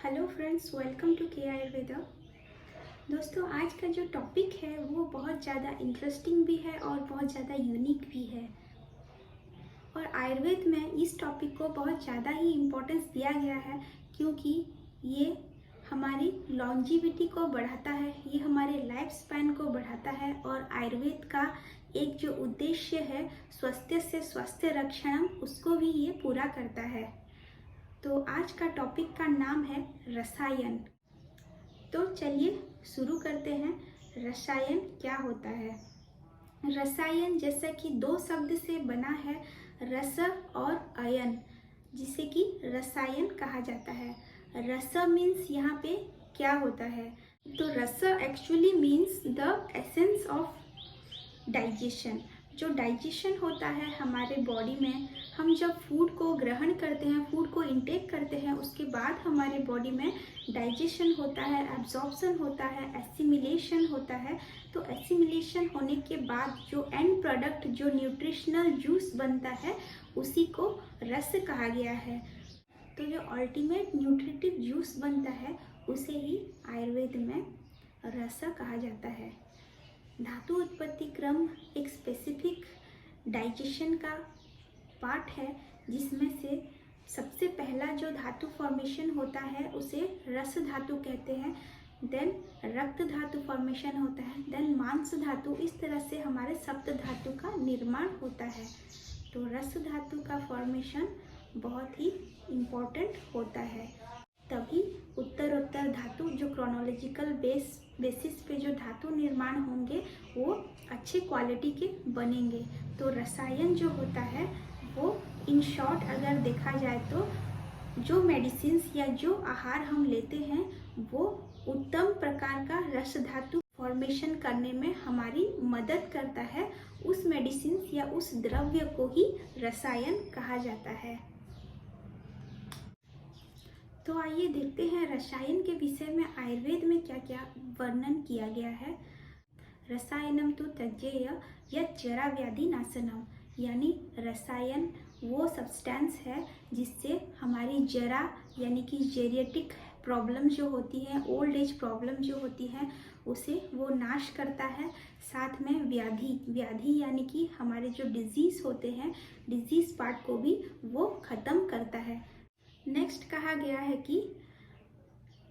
Hello friends, welcome to के आयुर्वेदा। दोस्तों, आज का जो टॉपिक है वो बहुत ज़्यादा इंटरेस्टिंग भी है और बहुत ज़्यादा यूनिक भी है। और आयुर्वेद में इस टॉपिक को बहुत ज़्यादा ही इम्पोर्टेंस दिया गया है, क्योंकि ये हमारी लॉन्जिविटी को बढ़ाता है, ये हमारे लाइफ स्पैन को बढ़ाता है। और आयुर्वेद का एक जो उद्देश्य है स्वास्थ्य से स्वास्थ्य रक्षणम, उसको भी ये पूरा करता है। तो आज का टॉपिक का नाम है रसायन। तो चलिए शुरू करते हैं। रसायन क्या होता है? रसायन जैसा कि दो शब्द से बना है, रस और अयन, जिसे कि रसायन कहा जाता है। रस मीन्स यहाँ पे क्या होता है? तो रस actually means the essence of digestion. जो डाइजेशन होता है हमारे बॉडी में, हम जब फूड को ग्रहण करते हैं, फूड को इंटेक करते हैं, उसके बाद हमारे बॉडी में डाइजेशन होता है, एब्जॉर्प्शन होता है, एसिमिलेशन होता है। तो एसिमिलेशन होने के बाद जो एंड प्रोडक्ट, जो न्यूट्रिशनल जूस बनता है, उसी को रस कहा गया है। तो जो अल्टीमेट न्यूट्रिटिव जूस बनता है, उसे ही आयुर्वेद में रस कहा जाता है। धातु उत्पत्ति क्रम एक स्पेसिफिक डाइजेशन का पार्ट है, जिसमें से सबसे पहला जो धातु फॉर्मेशन होता है उसे रस धातु कहते हैं। देन रक्त धातु फॉर्मेशन होता है, देन मांस धातु। इस तरह से हमारे सप्त धातु का निर्माण होता है। तो रस धातु का फॉर्मेशन बहुत ही इम्पोर्टेंट होता है। तभी उत्तरोत्तर धातु, जो क्रोनोलॉजिकल बेसिस पे जो धातु निर्माण होंगे, वो अच्छे क्वालिटी के बनेंगे। तो रसायन जो होता है वो इन शॉर्ट अगर देखा जाए तो जो मेडिसिन्स या जो आहार हम लेते हैं वो उत्तम प्रकार का रस धातु फॉर्मेशन करने में हमारी मदद करता है। उस मेडिसिन्स या उस द्रव्य को ही रसायन कहा जाता है। तो आइए देखते हैं रसायन के विषय में आयुर्वेद में क्या क्या वर्णन किया गया है। रसायनम तो त्यजेय यत् जरा व्याधि नाशनम, यानी रसायन वो सब्सटेंस है जिससे हमारी जरा यानी कि जेरिएटिक प्रॉब्लम जो होती है, ओल्ड एज प्रॉब्लम जो होती है, उसे वो नाश करता है। साथ में व्याधि यानी कि हमारे जो डिजीज़ होते हैं, डिजीज़ पार्ट को भी वो ख़त्म करता है। नेक्स्ट कहा गया है कि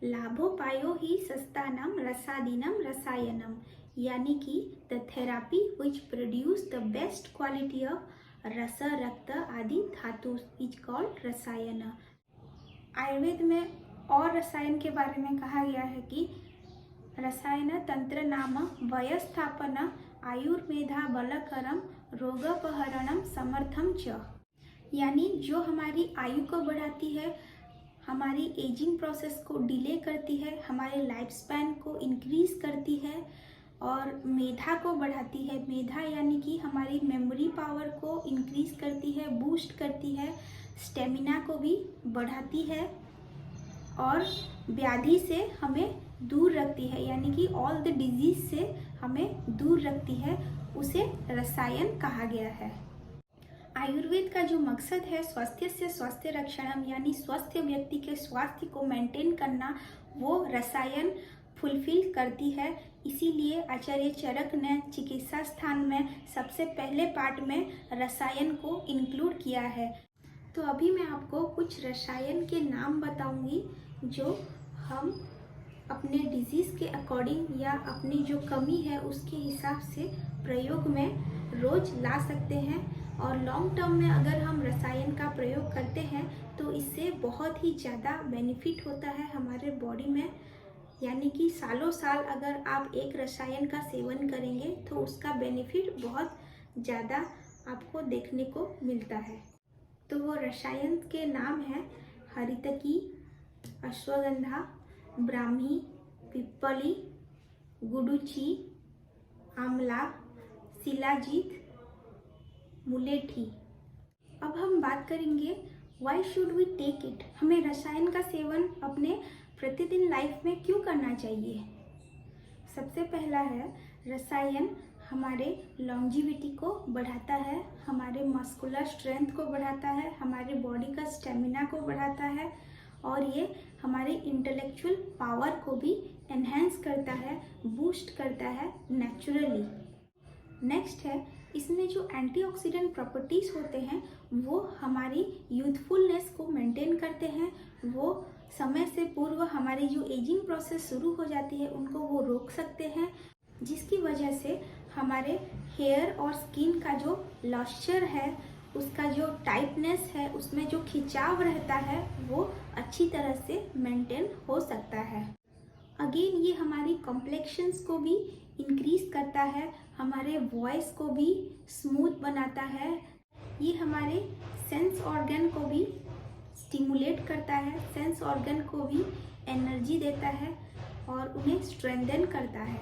लाभोपायो ही सस्तानाम रसादीनम रसायनम, यानी कि the therapy which produce the best quality of रस रक्त आदि धातु इज कॉल्ड रसायन। आयुर्वेद में और रसायन के बारे में कहा गया है कि रसायन तंत्र नाम वयस्थापन आयुर्वेदा बलकरम रोगोपहरणम समर्थम च, यानी जो हमारी आयु को बढ़ाती है, हमारी एजिंग प्रोसेस को डिले करती है, हमारे लाइफ स्पैन को इंक्रीज करती है और मेधा को बढ़ाती है। मेधा यानी कि हमारी मेमोरी पावर को इंक्रीज करती है, बूस्ट करती है, स्टेमिना को भी बढ़ाती है और व्याधि से हमें दूर रखती है, यानी कि ऑल द डिजीज से हमें दूर रखती है। उसे रसायन कहा गया है। आयुर्वेद का जो मकसद है स्वास्थ्य से स्वास्थ्य रक्षणम, यानी स्वस्थ व्यक्ति के स्वास्थ्य को मेंटेन करना, वो रसायन फुलफिल करती है। इसीलिए आचार्य चरक ने चिकित्सा स्थान में सबसे पहले पार्ट में रसायन को इंक्लूड किया है। तो अभी मैं आपको कुछ रसायन के नाम बताऊंगी जो हम अपने डिजीज़ के अकॉर्डिंग या अपनी जो कमी है उसके हिसाब से प्रयोग में रोज ला सकते हैं। और लॉन्ग टर्म में अगर हम रसायन का प्रयोग करते हैं तो इससे बहुत ही ज़्यादा बेनिफिट होता है हमारे बॉडी में, यानी कि सालों साल अगर आप एक रसायन का सेवन करेंगे तो उसका बेनिफिट बहुत ज़्यादा आपको देखने को मिलता है। तो वो रसायन के नाम हैं हरितकी, अश्वगंधा, ब्राह्मी, पिप्पली, गुडुचि, आंवला, शिलाजीत, मुलेठी। अब हम बात करेंगे why should we take it, हमें रसायन का सेवन अपने प्रतिदिन लाइफ में क्यों करना चाहिए। सबसे पहला है, रसायन हमारे लॉन्जिविटी को बढ़ाता है, हमारे मस्कुलर स्ट्रेंथ को बढ़ाता है, हमारे बॉडी का स्टेमिना को बढ़ाता है और ये हमारे इंटेलेक्चुअल पावर को भी एनहेंस करता है, बूस्ट करता है नेचुरली। नेक्स्ट है, इसमें जो एंटीऑक्सीडेंट प्रॉपर्टीज़ होते हैं वो हमारी यूथफुलनेस को मेंटेन करते हैं। वो समय से पूर्व हमारी जो एजिंग प्रोसेस शुरू हो जाती है उनको वो रोक सकते हैं, जिसकी वजह से हमारे हेयर और स्किन का जो लॉइस्चर है, उसका जो टाइटनेस है, उसमें जो खिंचाव रहता है वो अच्छी तरह से मेंटेन हो सकता है। अगेन ये हमारी कॉम्प्लेक्शंस को भी इंक्रीज करता है, हमारे वॉइस को भी स्मूथ बनाता है। ये हमारे सेंस ऑर्गन को भी स्टिमुलेट करता है, सेंस ऑर्गन को भी एनर्जी देता है और उन्हें स्ट्रेंथन करता है।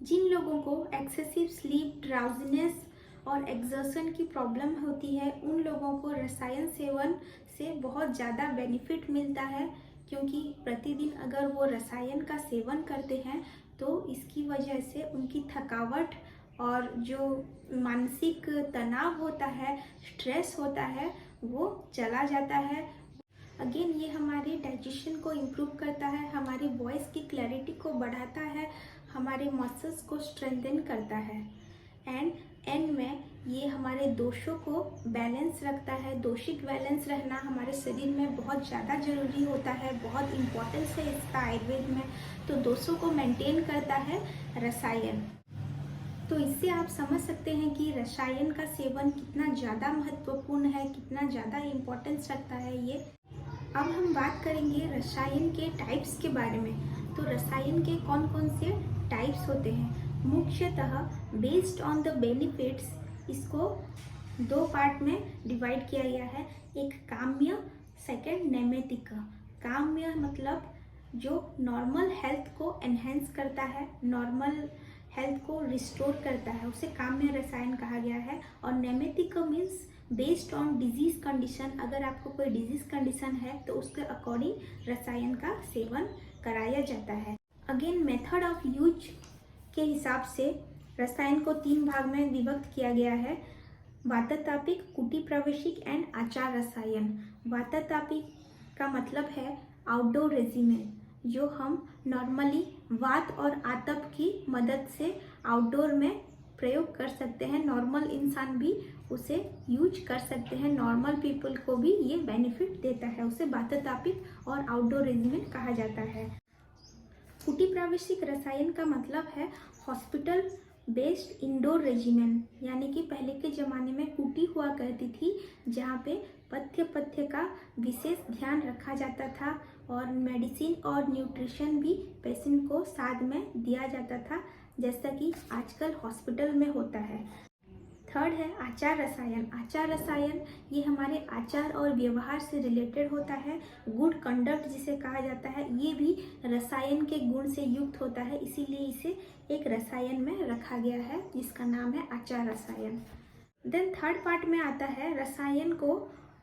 जिन लोगों को एक्सेसिव स्लीप, ड्राउजीनेस और एक्सर्शन की प्रॉब्लम होती है, उन लोगों को रसायन सेवन से बहुत ज़्यादा बेनिफिट मिलता है, क्योंकि प्रतिदिन अगर वो रसायन का सेवन करते हैं तो इसकी वजह से उनकी थकावट और जो मानसिक तनाव होता है, स्ट्रेस होता है, वो चला जाता है। अगेन ये हमारे डाइजेशन को इम्प्रूव करता है, हमारी वॉइस की क्लैरिटी को बढ़ाता है, हमारे मसल्स को स्ट्रेंथन करता है। एंड में ये हमारे दोषों को बैलेंस रखता है। दोषिक बैलेंस रहना हमारे शरीर में बहुत ज़्यादा ज़रूरी होता है, बहुत इम्पोर्टेंस है इसका आयुर्वेद में। तो दोषों को मेंटेन करता है रसायन। तो इससे आप समझ सकते हैं कि रसायन का सेवन कितना ज़्यादा महत्वपूर्ण है, कितना ज़्यादा इम्पोर्टेंस रखता है ये। अब हम बात करेंगे रसायन के टाइप्स के बारे में। तो रसायन के कौन कौन से टाइप्स होते हैं। मुख्यतः बेस्ड ऑन द बेनिफिट्स इसको दो पार्ट में डिवाइड किया गया है। एक काम्य, सेकंड नैमित्तिक। काम्य मतलब जो नॉर्मल हेल्थ को एनहेंस करता है, नॉर्मल हेल्थ को रिस्टोर करता है, उसे काम्य रसायन कहा गया है। और नैमित्तिक means based on disease condition. अगर आपको कोई डिजीज कंडीशन है तो उसके अकॉर्डिंग रसायन का सेवन कराया जाता है। अगेन मेथड ऑफ यूज के हिसाब से रसायन को 3 भाग में विभक्त किया गया है। वाततापिक, कुटी प्रवेशिक एंड आचार रसायन। वाततापिक का मतलब है आउटडोर रेजिमेन, जो हम नॉर्मली वात और आतप की मदद से आउटडोर में प्रयोग कर सकते हैं। नॉर्मल इंसान भी उसे यूज कर सकते हैं, नॉर्मल पीपल को भी ये बेनिफिट देता है, उसे वाततापिक और आउटडोर रेजिमेन कहा जाता है। कुटी प्रावेशिक रसायन का मतलब है हॉस्पिटल बेस्ड इंडोर रेजिमेन, यानी कि पहले के ज़माने में कुटी हुआ करती थी जहाँ पे पथ्य का विशेष ध्यान रखा जाता था और मेडिसिन और न्यूट्रिशन भी पेशेंट को साथ में दिया जाता था, जैसा कि आजकल हॉस्पिटल में होता है। थर्ड है आचार रसायन। आचार रसायन ये हमारे आचार और व्यवहार से रिलेटेड होता है। गुड कंडक्ट जिसे कहा जाता है, ये भी रसायन के गुण से युक्त होता है, इसीलिए इसे एक रसायन में रखा गया है जिसका नाम है आचार रसायन। देन थर्ड पार्ट में आता है रसायन को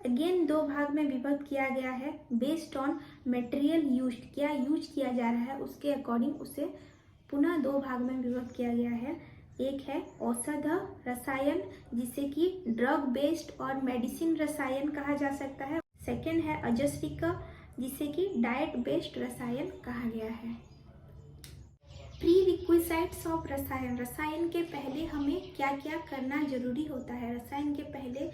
अगेन 2 भाग में विभक्त किया गया है। बेस्ड ऑन मटेरियल यूज, क्या यूज किया जा रहा है उसके अकॉर्डिंग उसे पुनः 2 भाग में विभक्त किया गया है। एक है औषध रसायन, जिसे कि ड्रग बेस्ड और मेडिसिन रसायन कहा जा सकता है। सेकेंड है अजस्रिक, जिसे कि डाइट बेस्ड रसायन कहा गया है। प्री रिक्विसाइट्स ऑफ रसायन। रसायन के पहले हमें क्या क्या करना जरूरी होता है। रसायन के पहले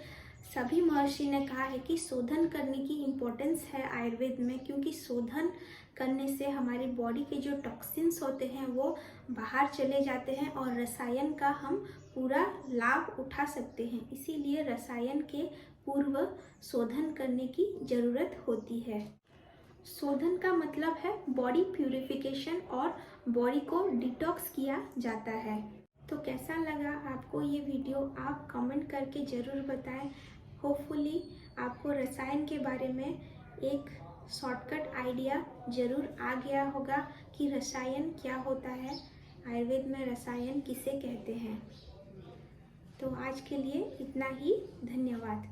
सभी महर्षि ने कहा है कि शोधन करने की इम्पोर्टेंस है आयुर्वेद में, क्योंकि शोधन करने से हमारी बॉडी के जो टॉक्सिन्स होते हैं वो बाहर चले जाते हैं और रसायन का हम पूरा लाभ उठा सकते हैं। इसीलिए रसायन के पूर्व शोधन करने की ज़रूरत होती है। शोधन का मतलब है बॉडी प्यूरिफिकेशन और बॉडी को डिटॉक्स किया जाता है। तो कैसा लगा आपको ये वीडियो, आप कमेंट करके ज़रूर बताएं। होपफुली आपको रसायन के बारे में एक शॉर्टकट आइडिया ज़रूर आ गया होगा कि रसायन क्या होता है, आयुर्वेद में रसायन किसे कहते हैं। तो आज के लिए इतना ही, धन्यवाद।